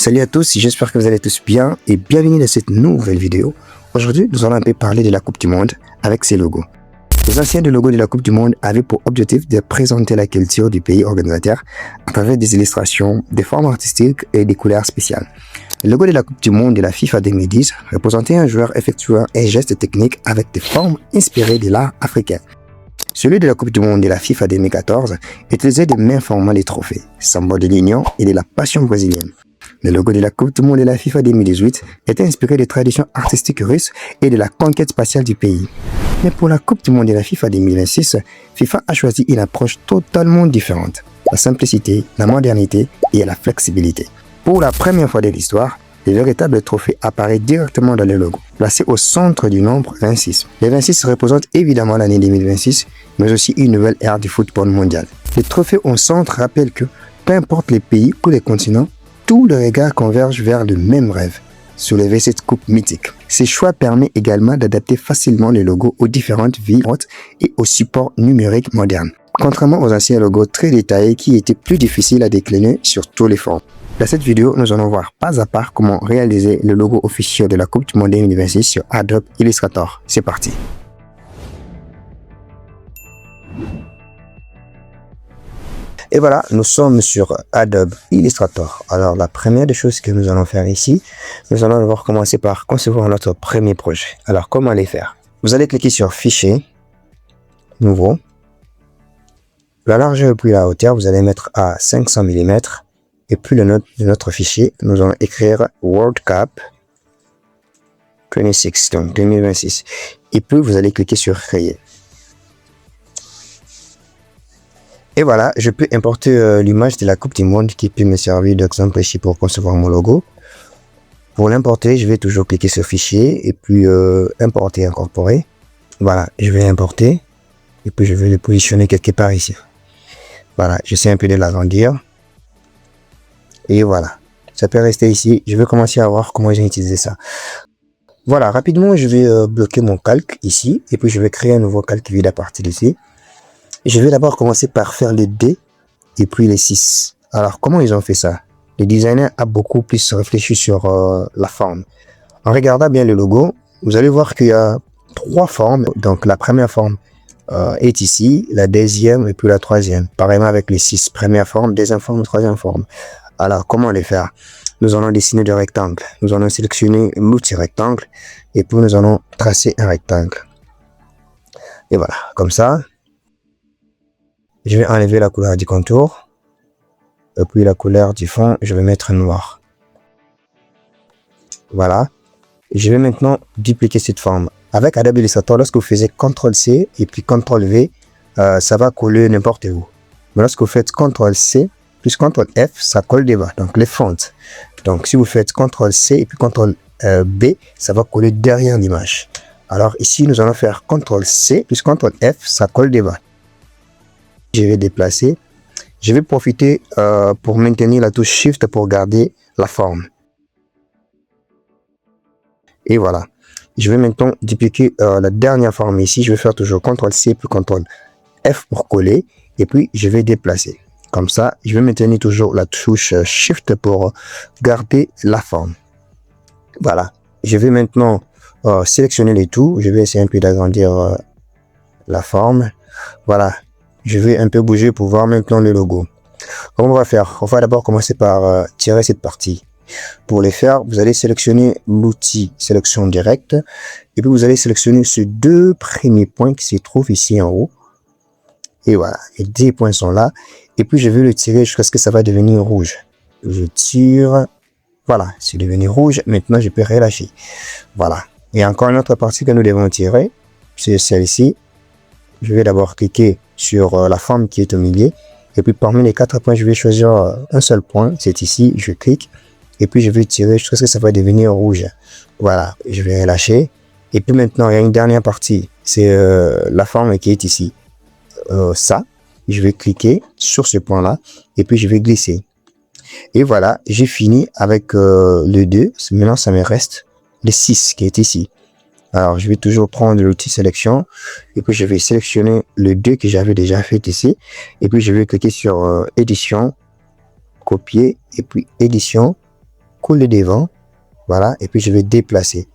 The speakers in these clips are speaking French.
Salut à tous, j'espère que vous allez tous bien et bienvenue dans cette nouvelle vidéo. Aujourd'hui, nous allons un peu parler de la Coupe du Monde avec ses logos. Les anciens logos de la Coupe du Monde avaient pour objectif de présenter la culture du pays organisateur à travers des illustrations, des formes artistiques et des couleurs spéciales. Le logo de la Coupe du Monde de la FIFA 2010 représentait un joueur effectuant un geste technique avec des formes inspirées de l'art africain. Celui de la Coupe du Monde de la FIFA 2014 utilisait de mêmes formats les trophées, symbole de l'union et de la passion brésilienne. Le logo de la Coupe du Monde de la FIFA 2018 était inspiré des traditions artistiques russes et de la conquête spatiale du pays. Mais pour la Coupe du Monde de la FIFA 2026, FIFA a choisi une approche totalement différente. La simplicité, la modernité et la flexibilité. Pour la première fois de l'histoire, le véritable trophée apparaît directement dans le logo, placé au centre du nombre 26. Le 26 représente évidemment l'année 2026, mais aussi une nouvelle ère du football mondial. Le trophée au centre rappelle que, peu importe les pays ou les continents, tous les regards convergent vers le même rêve, soulever cette coupe mythique. Ce choix permet également d'adapter facilement le logo aux différentes villes et aux supports numériques modernes, contrairement aux anciens logos très détaillés qui étaient plus difficiles à décliner sur tous les formes. Dans cette vidéo, nous allons voir pas à pas comment réaliser le logo officiel de la Coupe du Monde 2026 sur Adobe Illustrator. C'est parti! Et voilà, nous sommes sur Adobe Illustrator. Alors, la première des choses que nous allons faire ici, nous allons devoir commencer par concevoir notre premier projet. Alors, comment les faire? Vous allez cliquer sur Fichier, Nouveau. La largeur puis la hauteur, vous allez mettre à 500 mm. Et puis le nom de notre fichier, nous allons écrire World Cup 26, donc 2026. Et puis, vous allez cliquer sur Créer. Et voilà, je peux importer l'image de la Coupe du Monde qui peut me servir d'exemple ici pour concevoir mon logo. Pour l'importer, je vais toujours cliquer sur Fichier et puis Importer, Incorporer. Voilà, je vais importer et puis je vais le positionner quelque part ici. Voilà, j'essaie un peu de l'agrandir. Et voilà, ça peut rester ici. Je vais commencer à voir comment j'ai utilisé ça. Voilà, rapidement, je vais bloquer mon calque ici et puis je vais créer un nouveau calque vide à partir d'ici. Je vais d'abord commencer par faire les D et puis les 6. Alors, comment ils ont fait ça? Le designer a beaucoup plus réfléchi sur la forme. En regardant bien le logo, vous allez voir qu'il y a 3 formes. Donc, la première forme est ici, la deuxième et puis la troisième. Pareillement avec les 6. Première forme, deuxième forme, troisième forme. Alors, comment les faire? Nous allons dessiner des rectangles. Nous allons sélectionner l'outil rectangle et puis nous allons tracer un rectangle. Et voilà, comme ça. Je vais enlever la couleur du contour. Et puis la couleur du fond, je vais mettre noir. Voilà. Je vais maintenant dupliquer cette forme. Avec Adobe Illustrator, lorsque vous faites CTRL-C et puis CTRL-V, ça va coller n'importe où. Mais lorsque vous faites CTRL-C plus CTRL-F, ça colle devant. Donc les fontes. Donc si vous faites CTRL-C et puis CTRL-B, ça va coller derrière l'image. Alors ici, nous allons faire CTRL-C plus CTRL-F, ça colle devant. Je vais déplacer. Je vais profiter pour maintenir la touche Shift pour garder la forme. Et voilà. Je vais maintenant dupliquer la dernière forme ici. Je vais faire toujours CTRL-C puis CTRL-F pour coller. Et puis, je vais déplacer. Comme ça, je vais maintenir toujours la touche Shift pour garder la forme. Voilà. Je vais maintenant sélectionner les tout. Je vais essayer un peu d'agrandir la forme. Voilà. Je vais un peu bouger pour voir maintenant le logo. Comment on va faire? On va d'abord commencer par tirer cette partie. Pour les faire, vous allez sélectionner l'outil sélection directe. Et puis vous allez sélectionner ces 2 premiers points qui se trouvent ici en haut. Et voilà, les 10 points sont là. Et puis je vais le tirer jusqu'à ce que ça va devenir rouge. Je tire. Voilà, c'est devenu rouge. Maintenant, je peux relâcher. Voilà. Et encore une autre partie que nous devons tirer. C'est celle-ci. Je vais d'abord cliquer sur la forme qui est au milieu. Et puis parmi les 4 points, je vais choisir un seul point. C'est ici. Je clique. Et puis je vais tirer jusqu'à ce que ça va devenir rouge. Voilà. Je vais relâcher. Et puis maintenant, il y a une dernière partie. C'est la forme qui est ici. Ça. Je vais cliquer sur ce point-là. Et puis je vais glisser. Et voilà. J'ai fini avec le 2. Maintenant, ça me reste le 6 qui est ici. Alors, je vais toujours prendre l'outil sélection et puis je vais sélectionner le 2 que j'avais déjà fait ici. Et puis, je vais cliquer sur édition, copier et puis édition coller devant. Voilà, et puis je vais déplacer.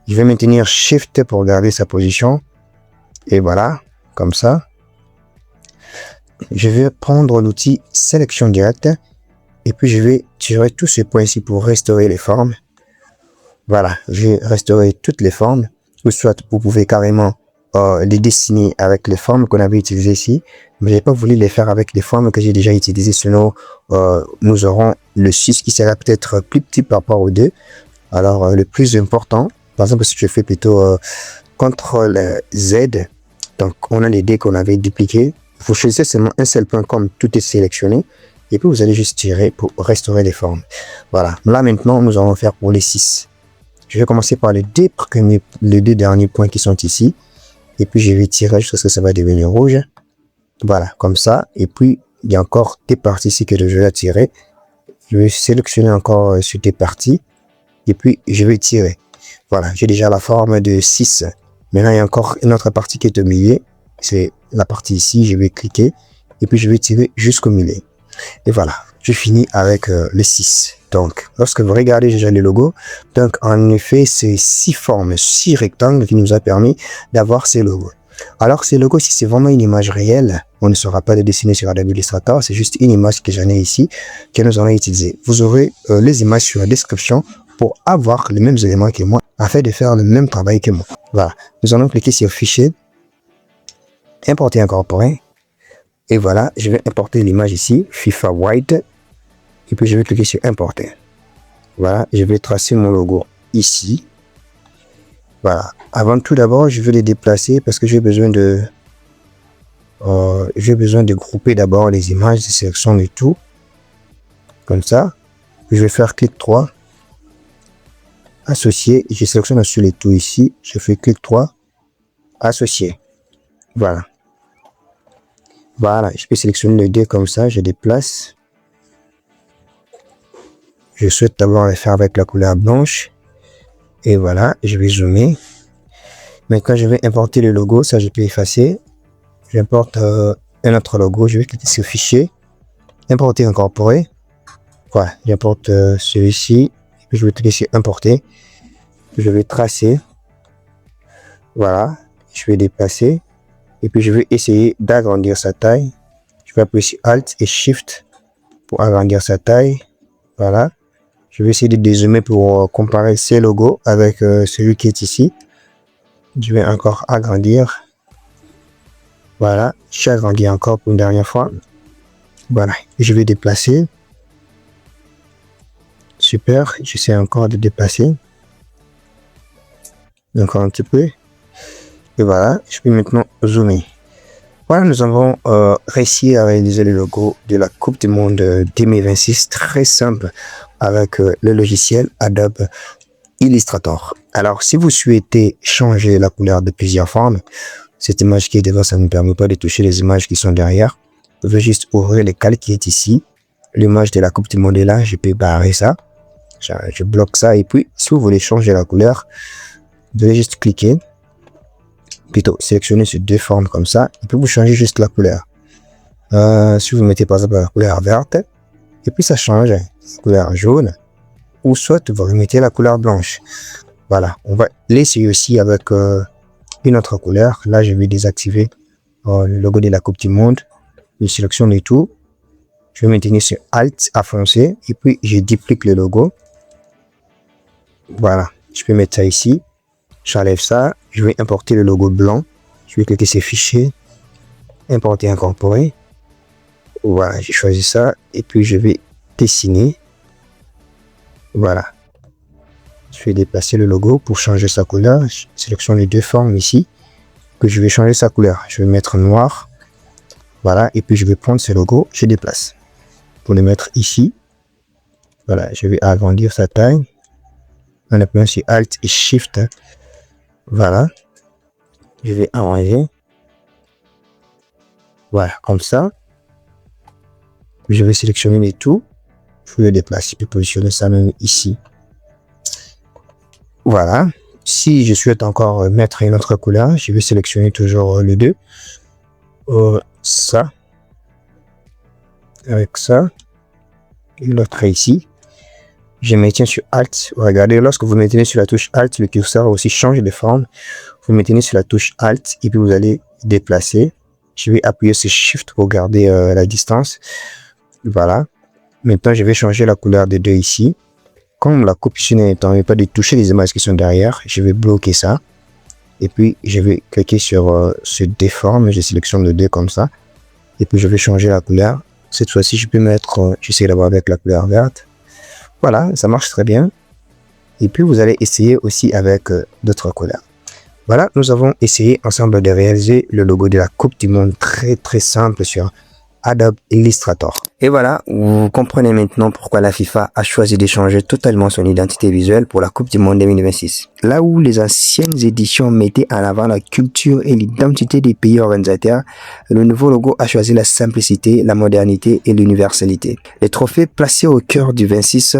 Je vais maintenir Shift pour garder sa position. Et voilà, comme ça. Je vais prendre l'outil sélection directe. Et puis je vais tirer tous ces points ici pour restaurer les formes. Voilà, j'ai restauré toutes les formes. Ou soit vous pouvez carrément les dessiner avec les formes qu'on avait utilisées ici. Mais je n'ai pas voulu les faire avec les formes que j'ai déjà utilisées. Sinon, nous aurons le 6 qui sera peut-être plus petit par rapport au 2. Alors, le plus important, par exemple, si je fais plutôt CTRL Z, donc on a les dés qu'on avait dupliqués. Vous choisissez seulement un seul point comme tout est sélectionné. Et puis, vous allez juste tirer pour restaurer les formes. Voilà. Là, maintenant, nous allons faire pour les 6. Je vais commencer par les deux derniers points qui sont ici. Et puis, je vais tirer jusqu'à ce que ça va devenir rouge. Voilà, comme ça. Et puis, il y a encore des parties ici que je vais tirer. Je vais sélectionner encore sur des parties. Et puis, je vais tirer. Voilà, j'ai déjà la forme de 6. Maintenant, il y a encore une autre partie qui est au milieu. C'est la partie ici. Je vais cliquer. Et puis, je vais tirer jusqu'au milieu. Et voilà, je finis avec le 6. Donc, lorsque vous regardez déjà le logo, donc en effet, c'est 6 formes, 6 rectangles qui nous a permis d'avoir ces logos. Alors, ces logos, si c'est vraiment une image réelle, on ne saura pas de dessiner sur Adobe Illustrator, c'est juste une image que j'en ai ici, que nous allons utiliser. Vous aurez les images sur la description pour avoir les mêmes éléments que moi, afin de faire le même travail que moi. Voilà, nous allons cliquer sur Fichier, Importer, Incorporer. Et voilà, je vais importer l'image ici, FIFA White. Et puis je vais cliquer sur Importer. Voilà, je vais tracer mon logo ici. Voilà. Avant tout d'abord, je vais les déplacer parce que j'ai besoin de grouper d'abord les images, les sélections et tout. Comme ça. Puis je vais faire clic droit. Associer. Je sélectionne sur les tout ici. Je fais clic droit. Associer. Voilà. Voilà, je peux sélectionner le dé comme ça, je déplace. Je souhaite d'abord le faire avec la couleur blanche. Et voilà, je vais zoomer. Maintenant, je vais importer le logo, ça je peux effacer. J'importe un autre logo, je vais cliquer sur Fichier, Importer, Incorporer. Voilà, j'importe celui-ci. Puis je vais cliquer sur Importer. Je vais tracer. Voilà, je vais déplacer. Et puis, je vais essayer d'agrandir sa taille. Je vais appuyer sur Alt et Shift pour agrandir sa taille. Voilà. Je vais essayer de dézoomer pour comparer ces logos avec celui qui est ici. Je vais encore agrandir. Voilà. Je agrandis encore pour une dernière fois. Voilà. Je vais déplacer. Super. J'essaie encore de déplacer. Encore un petit peu. Et voilà, je peux maintenant zoomer. Voilà, nous avons réussi à réaliser le logo de la Coupe du Monde 2026, très simple, avec le logiciel Adobe Illustrator. Alors, si vous souhaitez changer la couleur de plusieurs formes, cette image qui est devant, ça ne permet pas de toucher les images qui sont derrière. Je veux juste ouvrir le calque qui est ici. L'image de la Coupe du Monde est là, je peux barrer ça. Je bloque ça et puis, si vous voulez changer la couleur, vous devez juste cliquer. Plutôt sélectionner sur deux formes comme ça, et puis vous changez juste la couleur. Si vous mettez par exemple la couleur verte, et puis ça change la couleur jaune, ou soit vous remettez la couleur blanche. Voilà, on va l'essayer aussi avec une autre couleur. Là, je vais désactiver le logo de la Coupe du Monde. Je sélectionne et tout. Je vais maintenir sur Alt à foncer, et puis je duplique le logo. Voilà, je peux mettre ça ici. J'enlève ça, je vais importer le logo blanc. Je vais cliquer sur Fichier, Importer, Incorporer. Voilà, j'ai choisi ça. Et puis, je vais dessiner. Voilà. Je vais déplacer le logo pour changer sa couleur. Je sélectionne les deux formes ici. Puis, je vais changer sa couleur. Je vais mettre noir. Voilà. Et puis, je vais prendre ce logo. Je déplace. Pour le mettre ici. Voilà. Je vais agrandir sa taille. En appuyant sur Alt et Shift. Voilà, je vais arranger. Voilà, comme ça. Je vais sélectionner les tout. Je vais le déplacer, puis positionner ça même ici. Voilà. Si je souhaite encore mettre une autre couleur, je vais sélectionner toujours les deux. Ça. Avec ça. Et l'autre ici. je maintiens sur Alt. Regardez, lorsque vous maintenez sur la touche Alt, le curseur aussi change de forme. Vous maintenez sur la touche Alt et puis vous allez déplacer. Je vais appuyer sur Shift pour garder la distance. Voilà. Maintenant, je vais changer la couleur des deux ici. Comme la coupe ici ne permet pas de toucher les images qui sont derrière, je vais bloquer ça. Et puis, je vais cliquer sur ce déforme. Je sélectionne le 2 comme ça. Et puis, je vais changer la couleur. Cette fois-ci, je peux mettre, j'essaie d'avoir avec la couleur verte. Voilà, ça marche très bien. Et puis, vous allez essayer aussi avec d'autres couleurs. Voilà, nous avons essayé ensemble de réaliser le logo de la Coupe du Monde très simple sur Adobe Illustrator. Et voilà, vous comprenez maintenant pourquoi la FIFA a choisi de changer totalement son identité visuelle pour la Coupe du Monde 2026. Là où les anciennes éditions mettaient en avant la culture et l'identité des pays organisateurs, le nouveau logo a choisi la simplicité, la modernité et l'universalité. Les trophées placés au cœur du 26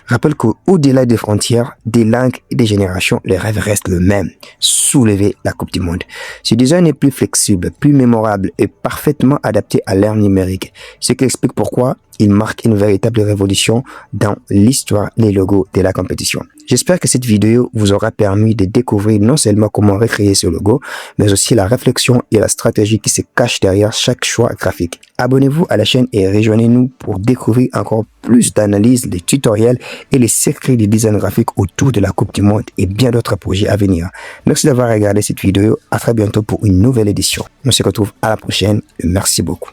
rappellent qu'au-delà des frontières, des langues et des générations, le rêve reste le même, soulever la Coupe du Monde. Ce design est plus flexible, plus mémorable et parfaitement adapté à l'ère numérique, ce qui explique pourquoi il marque une véritable révolution dans l'histoire des logos de la compétition. J'espère que cette vidéo vous aura permis de découvrir non seulement comment recréer ce logo, mais aussi la réflexion et la stratégie qui se cachent derrière chaque choix graphique. Abonnez-vous à la chaîne et rejoignez-nous pour découvrir encore plus d'analyses, de tutoriels et les secrets du design graphique autour de la Coupe du Monde et bien d'autres projets à venir. Merci d'avoir regardé cette vidéo. À très bientôt pour une nouvelle édition. On se retrouve à la prochaine. Merci beaucoup.